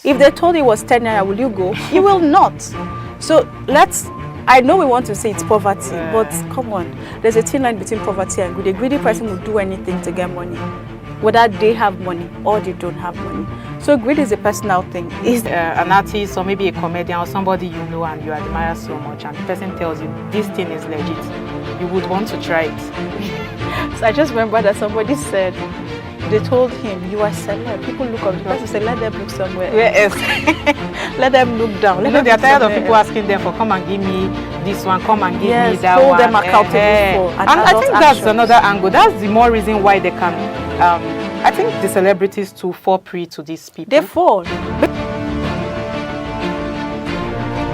If they told you it was 10 naira, will you go? You will not. So I know we want to say it's poverty, but come on. There's a thin line between poverty and greed. A greedy person will do anything to get money, whether they have money or they don't have money. So greed is a personal thing. Is an artist or maybe a comedian or somebody you know and you admire so much, and the person tells you this thing is legit, you would want to try it. So I just remember that somebody said, they told him, you are celeb. People look up. The person said, let them look somewhere. Yes. Let them look down. You know, they are tired of people asking them for, come and give me this one, come and give me that hold one. Them accountable for and I think that's another angle. That's the more reason why they can, I think the celebrities to fall prey to these people. They fall.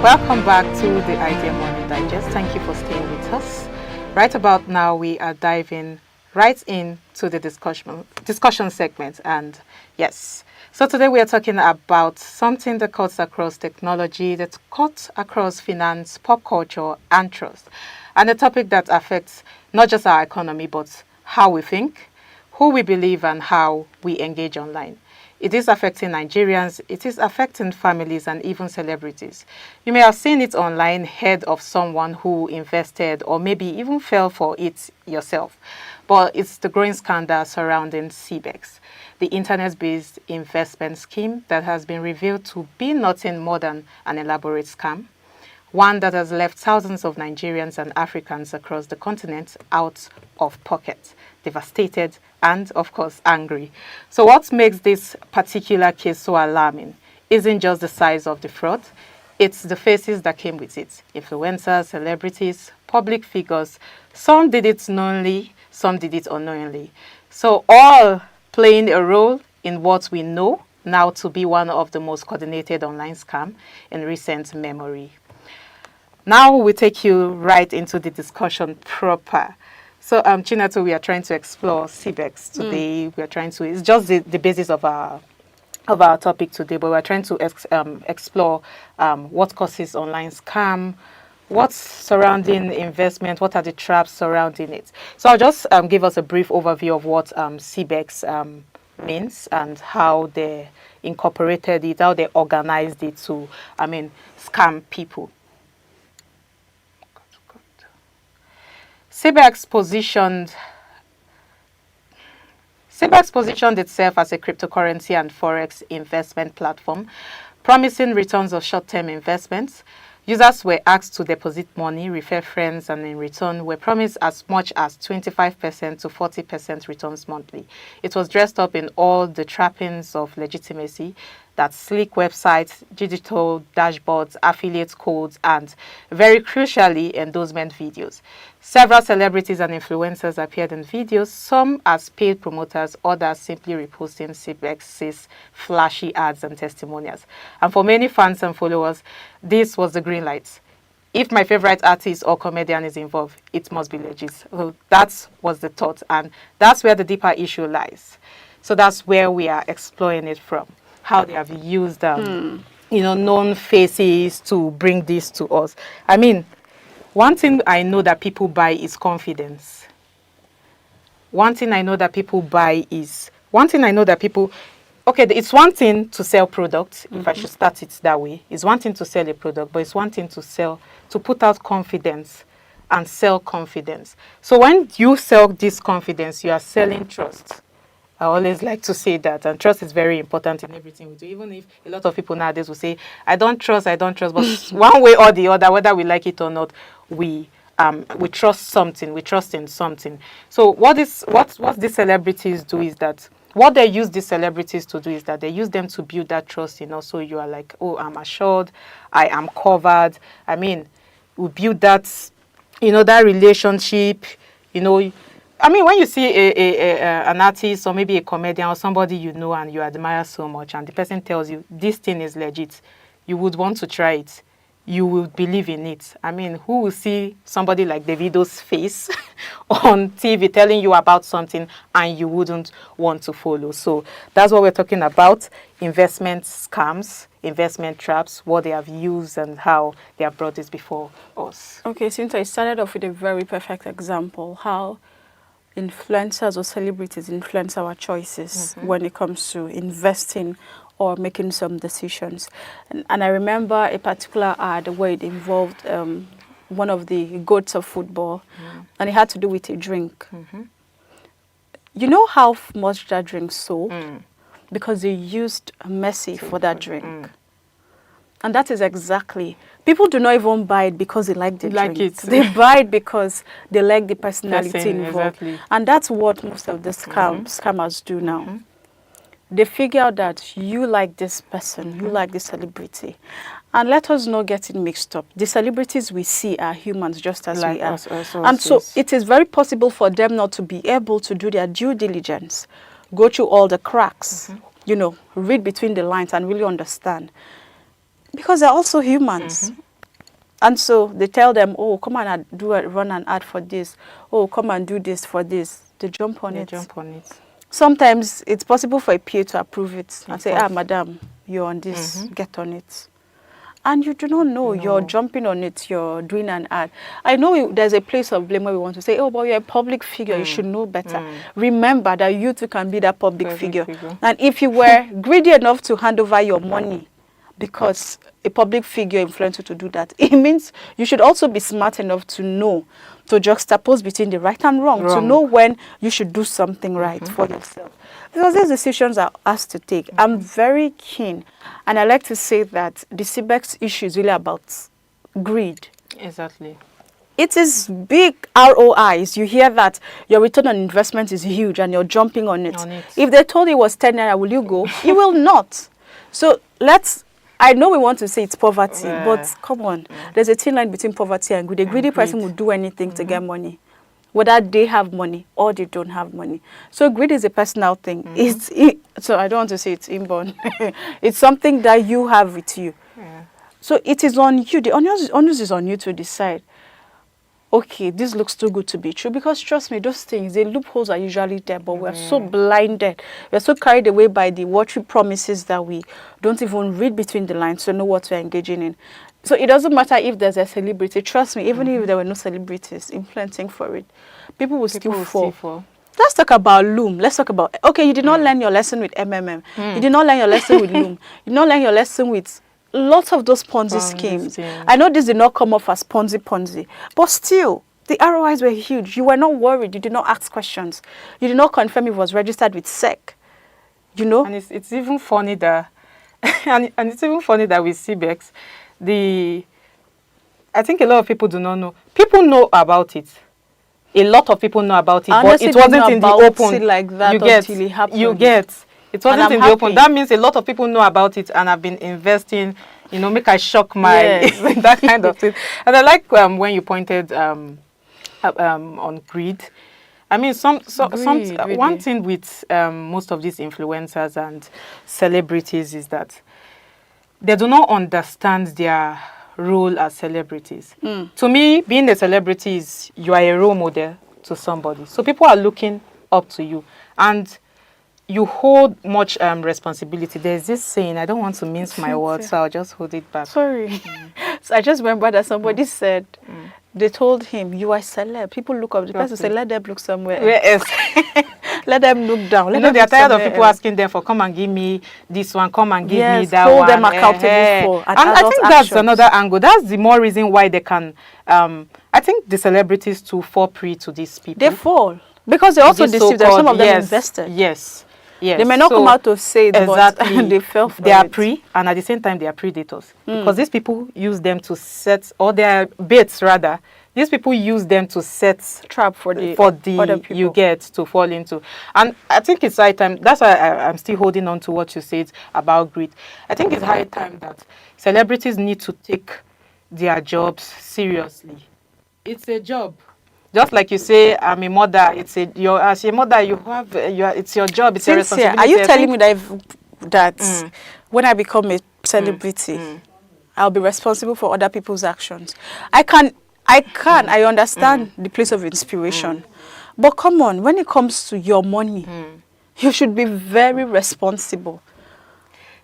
Welcome back to the Idea Morning Digest. Thank you for staying with us. Right about now, we are diving right into the discussion segment. And yes, so today we are talking about something that cuts across technology, that cuts across finance, pop culture, and trust. And a topic that affects not just our economy, but how we think, who we believe, and how we engage online. It is affecting Nigerians, it is affecting families and even celebrities. You may have seen it online, heard of someone who invested or maybe even fell for it yourself. But it's the growing scandal surrounding CBEX, the internet-based investment scheme that has been revealed to be nothing more than an elaborate scam, one that has left thousands of Nigerians and Africans across the continent out of pocket, devastated, and of course angry. So what makes this particular case so alarming isn't just the size of the fraud, it's the faces that came with it. Influencers, celebrities, public figures. Some did it knowingly, some did it unknowingly. So all playing a role in what we know now to be one of the most coordinated online scams in recent memory. Now we take you right into the discussion proper. So, Chinatu, we are trying to explore CBEX today. We are trying to, it's just the basis of our topic today, but we are trying to explore what causes online scam, what's surrounding investment, what are the traps surrounding it. So I'll just give us a brief overview of what CBEX means and how they incorporated it, how they organized it to, scam people. CBEX positioned itself as a cryptocurrency and forex investment platform, promising returns of short-term investments. Users were asked to deposit money, refer friends, and in return were promised as much as 25% to 40% returns monthly. It was dressed up in all the trappings of legitimacy, that's sleek websites, digital dashboards, affiliate codes, and very crucially, endorsement videos. Several celebrities and influencers appeared in videos, some as paid promoters, others simply reposting CBEX's flashy ads and testimonials. And for many fans and followers, this was the green light. If my favorite artist or comedian is involved, it must be legit. So that was the thought, and that's where the deeper issue lies. So that's where we are exploring it from, how they have used known faces to bring this to us. One thing I know that people buy is confidence. Okay, it's one thing to sell products, if I should start it that way. It's one thing to sell a product, but it's one thing to put out confidence and sell confidence. So when you sell this confidence, you are selling trust. I always like to say that, and trust is very important in everything we do. Even if a lot of people nowadays will say, I don't trust, but one way or the other, whether we like it or not, we trust something, we trust in something. So what these celebrities do is that, what they use these celebrities to do is that they use them to build that trust, so you are like, oh, I'm assured, I am covered. We build that, that relationship, when you see an artist or maybe a comedian or somebody you know and you admire so much, and the person tells you this thing is legit, you would want to try it. You will believe in it. Who will see somebody like Davido's face on TV telling you about something and you wouldn't want to follow? So that's what we're talking about: investment scams, investment traps, what they have used and how they have brought this before us. Okay, Cynthia, I started off with a very perfect example, how influencers or celebrities influence our choices when it comes to investing or making some decisions. And I remember a particular ad where it involved one of the goats of football, and it had to do with a drink. You know how much that drink sold? Because they used Messi for that drink. And that is exactly, people do not even buy it because they like the drink. They buy it because they like the personality involved. Exactly. And that's what most of the scammers do now. They figure out that you like this person, you like this celebrity. And let us not get it mixed up. The celebrities we see are humans just as we are. And so it is very possible for them not to be able to do their due diligence, go through all the cracks, you know, read between the lines and really understand. Because they're also humans. And so they tell them, oh, come on and run an ad for this. Oh, come and do this for this. They jump on it. Sometimes it's possible for a PA to approve it and say, madam, you're on this, get on it. And you do not know, you're jumping on it, you're doing an ad. I know there's a place of blame where we want to say, oh, but you're a public figure, you should know better. Remember that you too can be that public figure. And if you were greedy enough to hand over your money because a public figure influenced you to do that, it means you should also be smart enough to know, to juxtapose between the right and wrong. To know when you should do something right for yourself. Because these decisions are asked to take. I'm very keen, and I like to say that the CBEX issue is really about greed. Exactly. It is big ROIs. You hear that your return on investment is huge and you're jumping on it. If they told you it was 10 naira, will you go? You will not. So I know we want to say it's poverty, but come on. There's a thin line between poverty and greed. A greedy person will do anything to get money, whether they have money or they don't have money. So greed is a personal thing. So I don't want to say it's inborn. It's something that you have with you. So it is on you. The onus is on you to decide, okay, this looks too good to be true. Because trust me, those things, the loopholes are usually there, but we're so blinded. We're so carried away by the watery promises that we don't even read between the lines to know what we're engaging in. So it doesn't matter if there's a celebrity. Trust me, even if there were no celebrities influencing for it, people will still fall. Let's talk about Loom. Let's talk about, okay, you did not learn your lesson with MMM. You did not learn your lesson with Loom. You did not learn your lesson with lots of those Ponzi schemes. I know this did not come off as Ponzi, but still, the ROIs were huge. You were not worried. You did not ask questions. You did not confirm it was registered with SEC. You know? And it's even funny that, and it's even funny that with CBEX, I think a lot of people do not know. People know about it. A lot of people know about it, but it wasn't in the open. Like that until it happened. It wasn't in the open. That means a lot of people know about it and have been investing, you know, make I shock my, that kind of thing. And I like when you pointed on greed. I mean, one thing with most of these influencers and celebrities is that they do not understand their role as celebrities. To me, being a celebrity is you are a role model to somebody. So people are looking up to you. And you hold much responsibility. There's this saying, I don't want to mince my words, so I'll just hold it back. Sorry. So I just remember that somebody said, they told him, you are celeb. People look up. The person said, let them look somewhere else. Let them look down. They're tired of people asking them for, come and give me this one, come and give me that hold one. Them accountable for. And I think that's another angle. That's the more reason why they can, I think the celebrities too fall prey to these people. They fall. Because they also deceive them. Some of them invested. Yes. They may not come out to say it, but they fell for it. They are prey, and at the same time, they are predators. Because these people use them to set, or they are baits rather. These people use them to set trap for the other people you get to fall into. And I think it's high time. That's why I'm still holding on to what you said about greed. I think it's high time that celebrities need to take their jobs seriously. It's a job. Just like you say, I'm a mother. As a mother, it's your job. It's your responsibility. Are you telling me that when I become a celebrity, I'll be responsible for other people's actions? I understand the place of inspiration, but come on, when it comes to your money, you should be very responsible.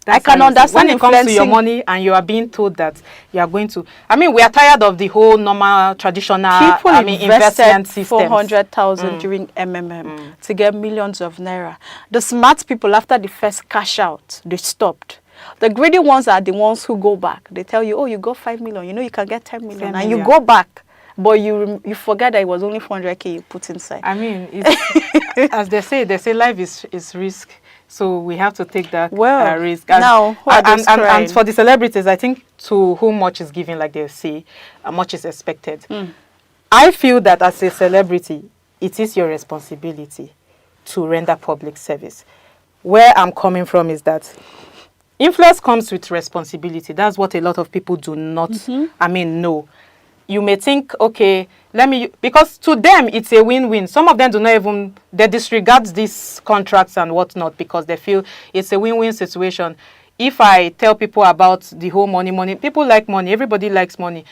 I can understand when it comes to your money and you are being told that you are going to. I mean, we are tired of the whole normal traditional. Investment systems. 400,000 during MMM to get millions of naira. The smart people, after the first cash out, they stopped. The greedy ones are the ones who go back. They tell you, oh, you got 5 million. You know you can get 10 million, and you go back. But you forget that it was only 400K you put inside. I mean, it's, as they say life is risk. So we have to take that risk. And, now, and for the celebrities, I think to whom much is given, like they say, much is expected. I feel that as a celebrity, it is your responsibility to render public service. Where I'm coming from is that influence comes with responsibility. That's what a lot of people do not, know. You may think, okay, because to them it's a win-win. Some of them do not even, they disregard these contracts and whatnot because they feel it's a win-win situation. If I tell people about the whole money, people like money, everybody likes money.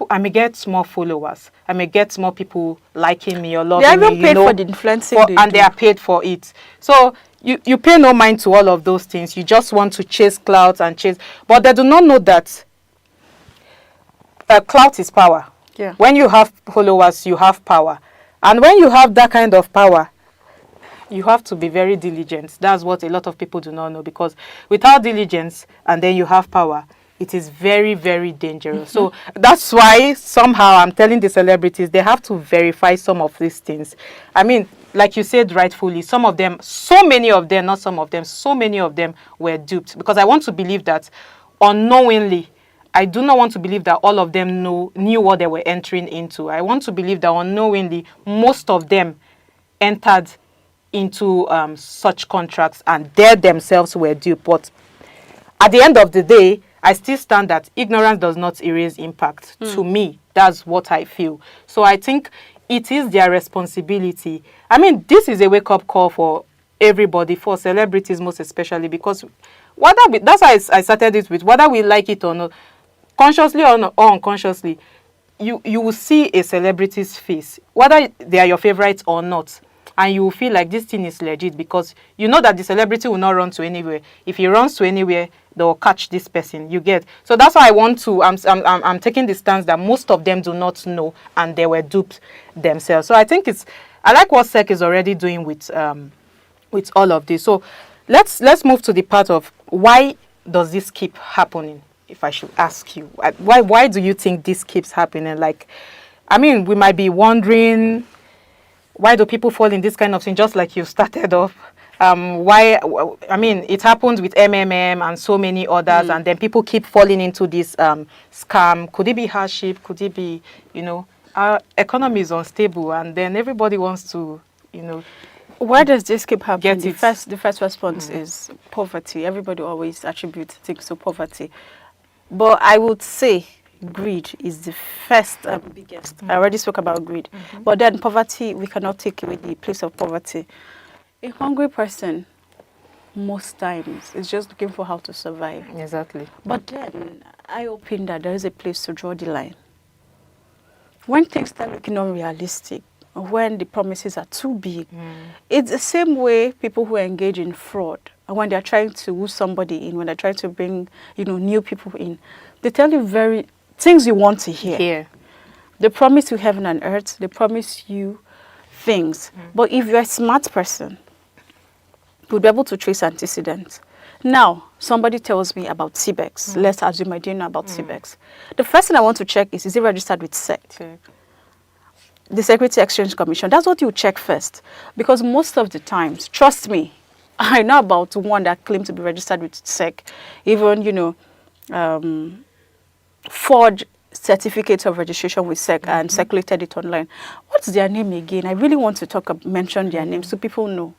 I may get more followers. I may get more people liking me or loving me. They are even paid for the influencing and they are paid for it. So you pay no mind to all of those things. You just want to chase clout and chase. But they do not know that clout is power. Yeah. When you have followers, you have power. And when you have that kind of power, you have to be very diligent. That's what a lot of people do not know, because without diligence and then you have power, it is very, very dangerous. So that's why somehow I'm telling the celebrities, they have to verify some of these things. I mean, like you said rightfully, some of them, so many of them, not some of them, so many of them were duped. Because I want to believe that unknowingly, I do not want to believe that all of them knew what they were entering into. I want to believe that unknowingly, most of them entered into such contracts and they themselves were duped. But at the end of the day, I still stand that ignorance does not erase impact. To me, that's what I feel. So I think it is their responsibility. I mean, this is a wake-up call for everybody, for celebrities most especially, because that's why I started it with, whether we like it or not, consciously or unconsciously, you will see a celebrity's face, whether they are your favorites or not, and you will feel like this thing is legit, because you know that the celebrity will not run to anywhere. If he runs to anywhere, they will catch this person. You get? So that's why I'm taking the stance that most of them do not know and they were duped themselves. So I think I like what SEC is already doing with all of this. So let's move to the part of why does this keep happening? If I should ask you, why do you think this keeps happening? Like, I mean, we might be wondering, why do people fall in this kind of thing? Just like you started off, why? I mean, it happened with MMM and so many others, and then people keep falling into this scam. Could it be hardship? Could it be, our economy is unstable, and then everybody wants to, Why does this keep happening? The first response is poverty. Everybody always attributes things to poverty. But I would say greed is the first biggest. I already spoke about greed. But then poverty, we cannot take away the place of poverty. A hungry person, most times, is just looking for how to survive. Exactly. But then I open that there is a place to draw the line. When things start looking unrealistic, when the promises are too big, it's the same way people who engage in fraud, and when they're trying to woo somebody in, when they're trying to bring, new people in, they tell you things you want to hear. They promise you heaven and earth. They promise you things. But if you're a smart person, you'll be able to trace antecedents. Now, somebody tells me about CBEX. Let's assume I didn't know about CBEX. The first thing I want to check is it registered with SEC? The Securities Exchange Commission. That's what you check first. Because most of the times, trust me, I know about one that claimed to be registered with SEC. Even, forged certificates of registration with SEC and circulated it online. What's their name again? I really want to mention their name so people know.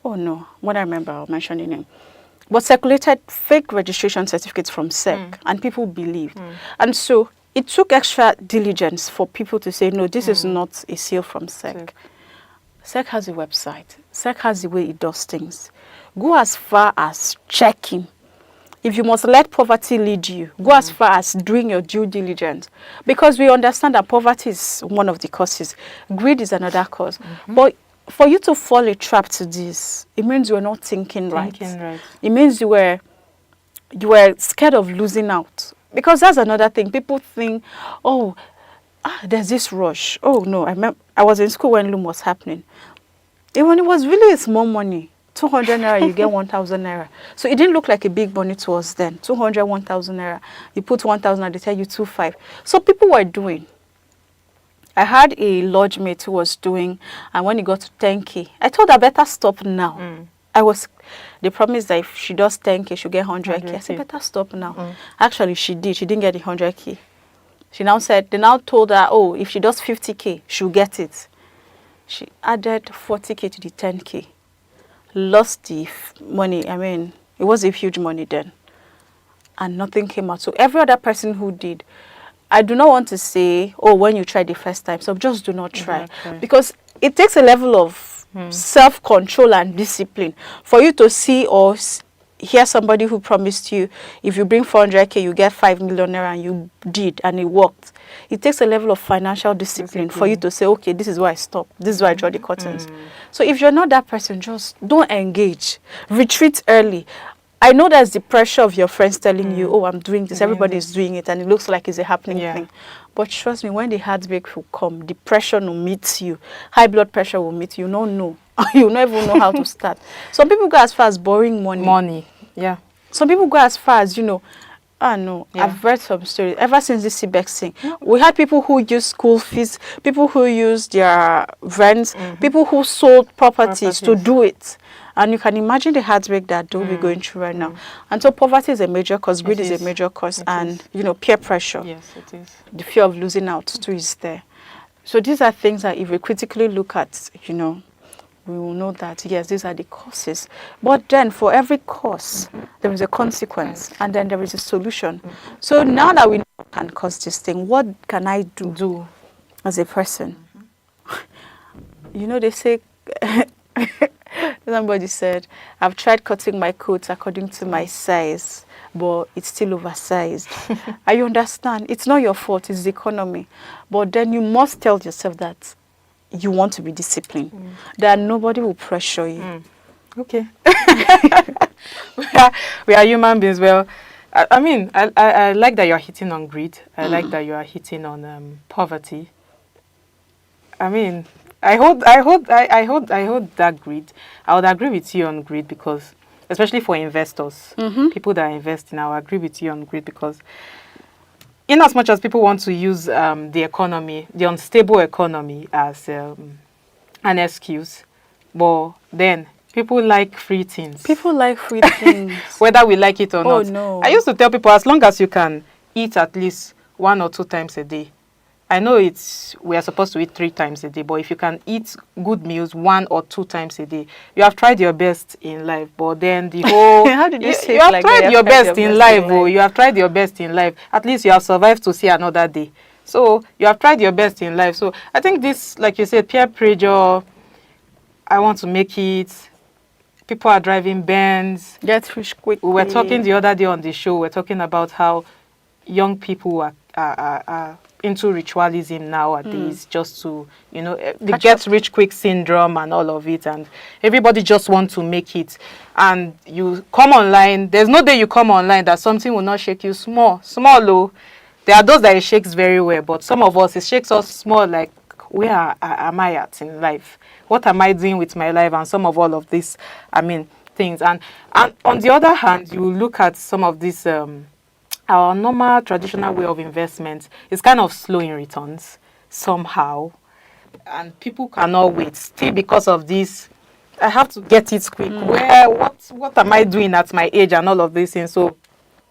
Oh no, when I remember, I'll mention the name. But circulated fake registration certificates from SEC, and people believed. And so it took extra diligence for people to say, no, this is not a seal from SEC. SEC has a website. SEC has the way it does things. Go as far as checking. If you must let poverty lead you, go as far as doing your due diligence. Because we understand that poverty is one of the causes. Greed is another cause. But for you to fall a trap to this, it means you are not thinking right. It means you were you were scared of losing out. Because that's another thing. People think, oh, there's this rush. Oh, no, I was in school when Loom was happening. Even it was really small money. 200 naira, you get 1,000 naira. So it didn't look like a big money to us then. 200, 1,000 naira. You put 1,000 and they tell you 2,500. So people were doing. I had a lodge mate who was doing, and when he got to 10K, I told her better stop now. They promised that if she does 10K, she'll get 100K. I said, better stop now. Actually, she did. She didn't get the 100K. They now told her, oh, if she does 50K, she'll get it. She added 40K to the 10K. Lost the money. I mean, it was a huge money then. And nothing came out. So every other person who did, I do not want to say, oh, when you try the first time, so just do not try. Because it takes a level of self-control and discipline for you to see or hear somebody who promised you, if you bring 400K, you get 5 million naira, and you did, and it worked. It takes a level of financial discipline for you to say, okay, this is where I stop. This is where I draw the curtains. So if you're not that person, just don't engage. Retreat early. I know there's the pressure of your friends telling you, oh, I'm doing this, everybody's doing it, and it looks like it's a happening thing. But trust me, when the heartbreak will come, the pressure will meet you. High blood pressure will meet you. You don't know. You don't even know how to start. Some people go as far as borrowing money. Some people go as far as, I've read some stories. Ever since this CBEX thing, we had people who used school fees, people who used their rents, people who sold properties to do it. And you can imagine the heartbreak that they'll be going through right now. And so poverty is a major cause, greed is a major cause, and, peer pressure. Yes, it is. The fear of losing out too is there. So these are things that if we critically look at, we will know that, yes, these are the causes. But then for every cause, there is a consequence, and then there is a solution. So now that we know what can cause this thing, what can I do as a person? They say... Somebody said, I've tried cutting my coat according to my size, but it's still oversized. I understand. It's not your fault. It's the economy. But then you must tell yourself that you want to be disciplined, that nobody will pressure you. Okay. we are human beings. Well, I like that you're hitting on greed. I like that you are hitting on poverty. I hold that greed. I would agree with you on greed because, especially for investors, people that invest in, I would agree with you on greed because, in as much as people want to use the economy, the unstable economy, as an excuse, but then people like free things. People like free things, whether we like it or not. Oh no! I used to tell people, as long as you can eat at least 1 or 2 times a day. I know we are supposed to eat 3 times a day, but if you can eat good meals 1 or 2 times a day, you have tried your best in life. But then the whole how did you say you have tried your best in life, oh, you have tried your best in life. At least you have survived to see another day. So you have tried your best in life. So I think this, like you said, peer pressure. I want to make it. People are driving Benz. Get rich quick. We were talking the other day on the show. We're talking about how young people are into ritualism nowadays, just to, the get rich quick syndrome and all of it, and everybody just wants to make it. And you come online, there's no day you come online that something will not shake you small, low. There are those that it shakes very well, but some of us, it shakes us small, like, where am I at in life? What am I doing with my life? And some of all of this, things. And on the other hand, you look at some of these, our normal traditional way of investment is kind of slow in returns somehow, and people cannot wait. Still, because of this, I have to get it quick. What am I doing at my age and all of these things? So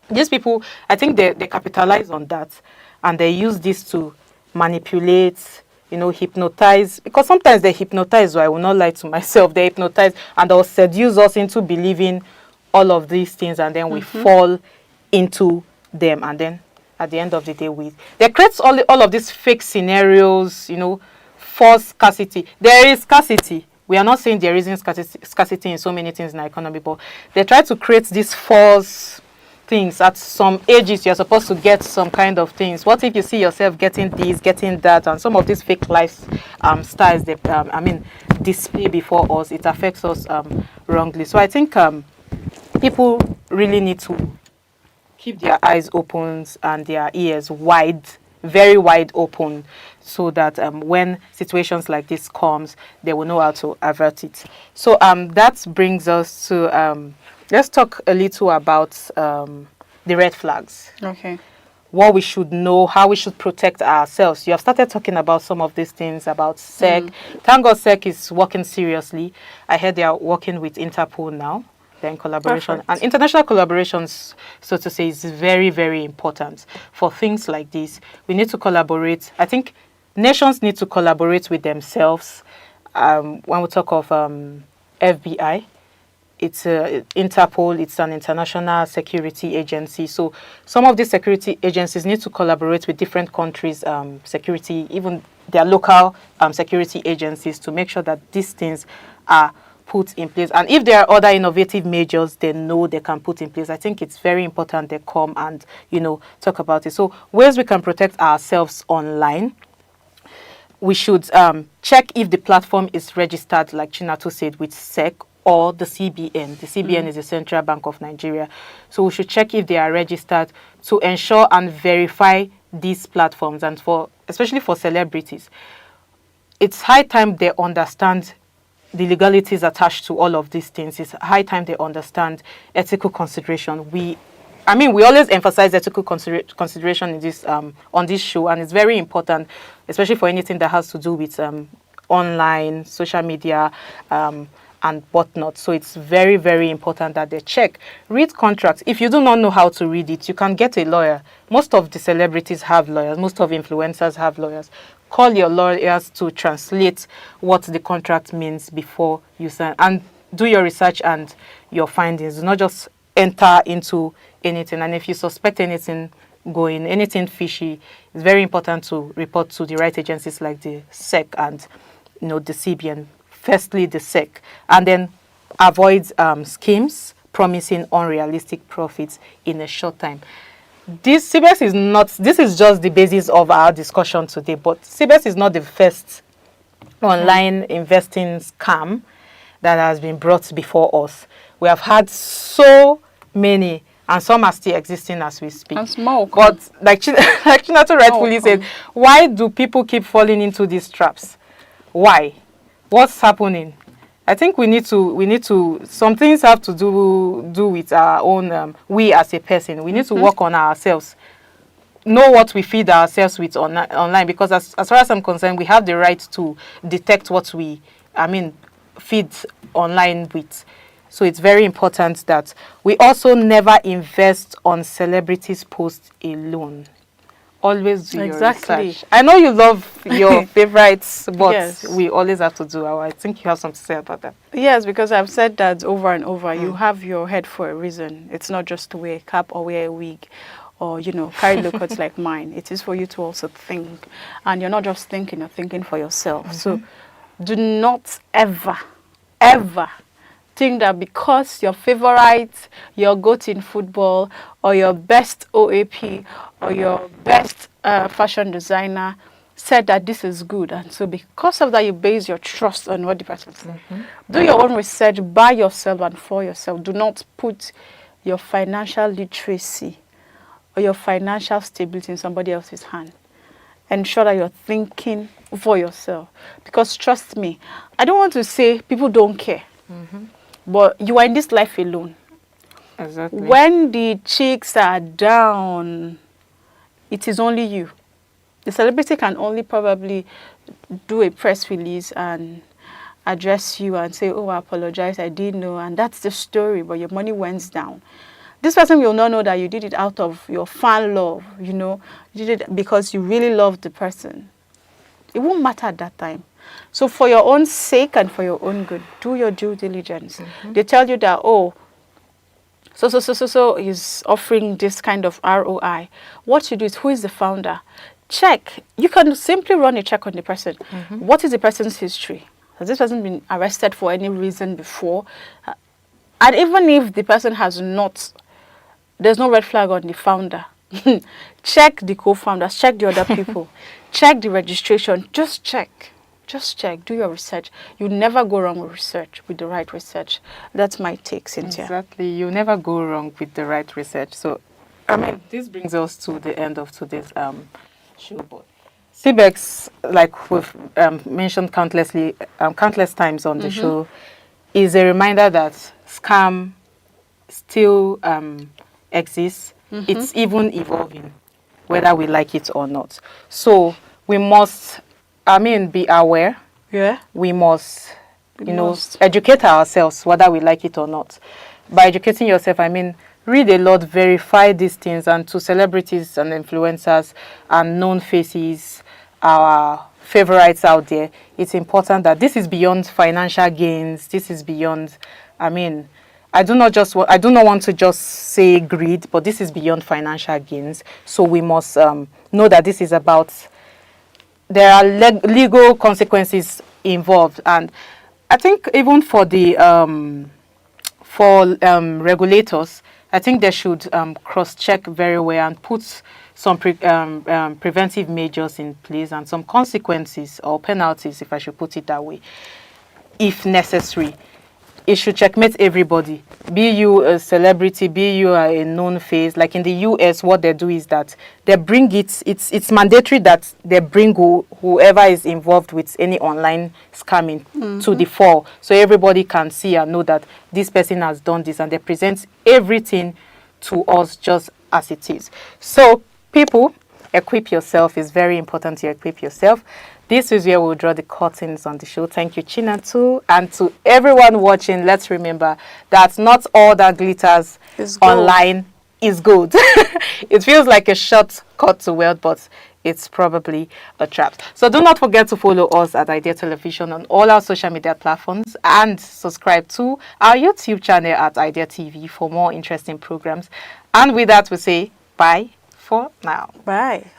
these people, I think they capitalize on that, and they use this to manipulate, hypnotize. Because sometimes they hypnotize, so I will not lie to myself. They hypnotize and they'll seduce us into believing all of these things, and then we fall into them, and then at the end of the day they create all of these fake scenarios, false scarcity. There is scarcity. We are not saying there isn't scarcity in so many things in our economy, but they try to create these false things. At some ages you're supposed to get some kind of things. What if you see yourself getting this, getting that, and some of these fake life styles they display before us, it affects us wrongly. So I think people really need to keep their eyes open and their ears wide, very wide open, so that when situations like this comes, they will know how to avert it. So that brings us to let's talk a little about the red flags. Okay. What we should know, how we should protect ourselves. You have started talking about some of these things about SEC. Thank God SEC is working seriously. I heard they are working with Interpol now. They're in collaboration. Perfect. And international collaborations, so to say, is very, very important for things like this. We need to collaborate. I think nations need to collaborate with themselves. When we talk of FBI, it's Interpol, it's an international security agency. So some of these security agencies need to collaborate with different countries' security, even their local security agencies, to make sure that these things are put in place. And if there are other innovative measures they know they can put in place, I think it's very important they come and, talk about it. So ways we can protect ourselves online. We should check if the platform is registered, like Chinatu said, with SEC or the CBN. The CBN is the Central Bank of Nigeria. So we should check if they are registered to ensure and verify these platforms. And especially for celebrities, it's high time they understand the legalities attached to all of these things. It's high time they understand ethical consideration. We always emphasize ethical consideration in this on this show, and it's very important, especially for anything that has to do with online, social media, and whatnot. So it's very, very important that they check. Read contracts. If you do not know how to read it, you can get a lawyer. Most of the celebrities have lawyers. Most of influencers have lawyers. Call your lawyers to translate what the contract means before you sign. And do your research and your findings. Do not just enter into anything. And if you suspect anything fishy, it's very important to report to the right agencies like the SEC and the CBN. Firstly, the SEC, and then avoid schemes promising unrealistic profits in a short time. This is just the basis of our discussion today, but CBEX is not the first online investing scam that has been brought before us. We have had so many, and some are still existing as we speak. And small. But like Chinatu rightfully said, why do people keep falling into these traps? Why? What's happening? I think we need to some things have to do with our own we as a person. We need to work on ourselves. Know what we feed ourselves with online, because as far as I'm concerned, we have the right to detect what we feed online with. So it's very important that we also never invest on celebrities' posts alone. Always do your research. I know you love your favorites, but yes, we always have to do our. I think you have something to say about that. Yes, because I've said that over and over. You have your head for a reason. It's not just to wear a cap or wear a wig or, carry low cuts like mine. It is for you to also think. And you're not just thinking, you're thinking for yourself. So do not ever, ever think that because your favorite, your goat in football, or your best OAP, or your best fashion designer said that this is good, and so because of that you base your trust on what the person said. Do your own research by yourself and for yourself. Do not put your financial literacy or your financial stability in somebody else's hand. Ensure that you're thinking for yourself, because trust me, I don't want to say people don't care. But you are in this life alone. Exactly. When the chicks are down, it is only you. The celebrity can only probably do a press release and address you and say, oh, I apologize, I didn't know. And that's the story, but your money went down. This person will not know that you did it out of your fan love, You did it because you really loved the person. It won't matter at that time. So for your own sake and for your own good, do your due diligence. They tell you that, oh, so is offering this kind of ROI. What you do is, who is the founder? Check. You can simply run a check on the person. What is the person's history? Has this person been arrested for any reason before? And even if the person has not, there's no red flag on the founder. Check the co-founders, check the other people, check the registration, just check. Just check, do your research. You never go wrong with research, with the right research. That's my take, Cynthia. Exactly, you never go wrong with the right research. So I mean, this brings us to the end of today's show. But CBEX, like we've mentioned countless times on the show, is a reminder that scam still exists. It's even evolving, whether we like it or not. So we must, be aware. Yeah. We must, educate ourselves, whether we like it or not. By educating yourself, read a lot, verify these things, and to celebrities and influencers and known faces, our favorites out there, it's important that this is beyond financial gains. This is beyond, I do not want to just say greed, but this is beyond financial gains. So we must know that this is about, there are legal consequences involved. And I think even for the regulators, I think they should cross-check very well and put some preventive measures in place and some consequences or penalties, if I should put it that way, if necessary. It should checkmate everybody, be you a celebrity, be you a known face. Like in the US, what they do is that they bring it's mandatory that they bring whoever is involved with any online scamming to the fore, so everybody can see and know that this person has done this, and they present everything to us just as it is. So people, equip yourself. It's very important to equip yourself. This is where we'll draw the curtains on the show. Thank you, Chinatu. And to everyone watching, let's remember that not all that glitters online is good. It feels like a shortcut to wealth, but it's probably a trap. So do not forget to follow us at Idea Television on all our social media platforms and subscribe to our YouTube channel at Idea TV for more interesting programs. And with that, we say bye for now. Bye.